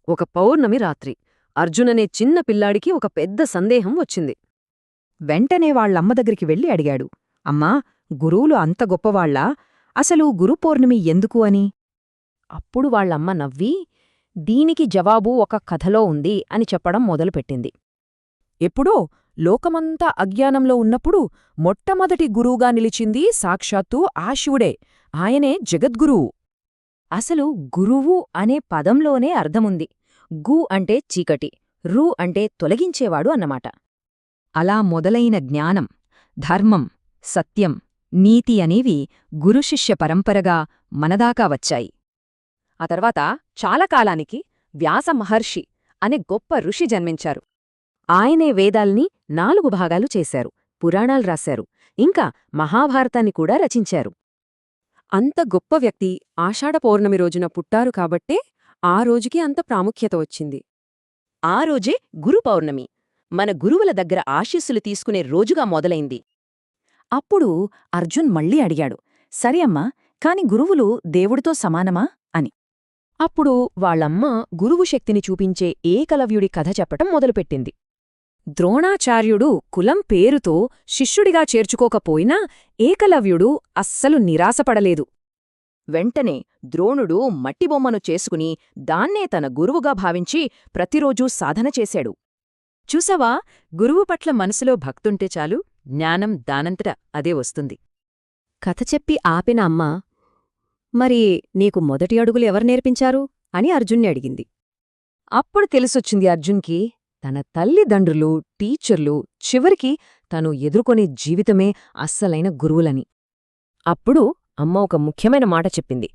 ఒక పౌర్ణమి రాత్రి అర్జుననే చిన్న పిల్లాడికి ఒక పెద్ద సందేహం వచ్చింది. వెంటనే వాళ్ళమ్మ దగ్గరికి వెళ్ళి అడిగాడు, అమ్మా, గురువులు అంత గొప్పవాళ్లా? అసలు గురుపౌర్ణమి ఎందుకు అని? అప్పుడు వాళ్ళమ్మ నవ్వి, దీనికి జవాబు ఒక కథలో ఉంది అని చెప్పడం మొదలుపెట్టింది. ఎప్పుడో లోకమంతా అజ్ఞానంలో ఉన్నప్పుడు మొట్టమొదటి గురువుగా నిలిచింది సాక్షాత్తు ఆ శివుడే. ఆయనే జగద్గురువు. అసలు గురువు అనే పదంలోనే అర్థముంది. గు అంటే చీకటి, రు అంటే తొలగించేవాడు అన్నమాట. అలా మొదలైన జ్ఞానం, ధర్మం, సత్యం, నీతి అనేవి గురుశిష్య పరంపరగా మనదాకా వచ్చాయి. ఆ తర్వాత చాలా కాలానికి వ్యాస మహర్షి అనే గొప్ప ఋషి జన్మించారు. ఆయనే వేదాల్ని 4 భాగాలు చేశారు, పురాణాలు రాశారు, ఇంకా మహాభారతాన్ని కూడా రచించారు. అంత గొప్ప వ్యక్తి ఆషాఢ పౌర్ణమి రోజున పుట్టారు కాబట్టే ఆ రోజుకి అంత ప్రాముఖ్యత వచ్చింది. ఆ రోజే గురు పౌర్ణమి మన గురువుల దగ్గర ఆశీస్సులు తీసుకునే రోజుగా మొదలైంది. అప్పుడు అర్జున్ మళ్ళీ అడిగాడు, సరే అమ్మా, కాని గురువులు దేవుడితో సమానమా అని. అప్పుడు వాళ్ళమ్మ గురువు శక్తిని చూపించే ఏకలవ్యుడి కథ చెప్పటం మొదలుపెట్టింది. ద్రోణాచార్యుడు కులం పేరుతో శిష్యుడిగా చేర్చుకోకపోయినా ఏకలవ్యుడు అస్సలు నిరాశపడలేదు. వెంటనే ద్రోణుడు మట్టిబొమ్మను చేసుకుని దాన్నే తన గురువుగా భావించి ప్రతిరోజూ సాధన చేశాడు. చూసావా, గురువు పట్ల మనసులో భక్తుంటే చాలు, జ్ఞానం దానంతట అదే వస్తుంది. కథ చెప్పి ఆపిన అమ్మ, మరి నీకు మొదటి అడుగులు ఎవరు నేర్పించారు అని అర్జున్ని అడిగింది. అప్పుడు తెలిసొచ్చింది అర్జున్కి, తన తల్లిదండ్రులు, టీచర్లు, చివరికి తను ఎదుర్కొనే జీవితమే అస్సలైన గురువులని. అప్పుడు అమ్మ ఒక ముఖ్యమైన మాట చెప్పింది.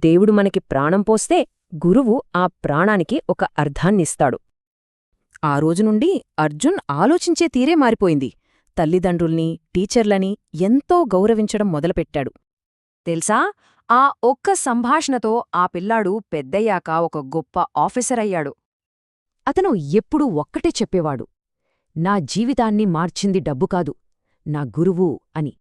దేవుడు మనకి ప్రాణం పోస్తే గురువు ఆ ప్రాణానికి ఒక అర్థాన్నిస్తాడు. ఆ రోజునుండి అర్జున్ ఆలోచించే తీరే మారిపోయింది. తల్లిదండ్రుల్ని, టీచర్లని ఎంతో గౌరవించడం మొదలుపెట్టాడు. తెలుసా, ఆ ఒక్క సంభాషణతో ఆ పిల్లాడు పెద్దయ్యాక ఒక గొప్ప ఆఫీసర్ అయ్యాడు. అతను ఎప్పుడూ ఒక్కటే చెప్పేవాడు, నా జీవితాన్ని మార్చింది డబ్బు కాదు, నా గురువు అని.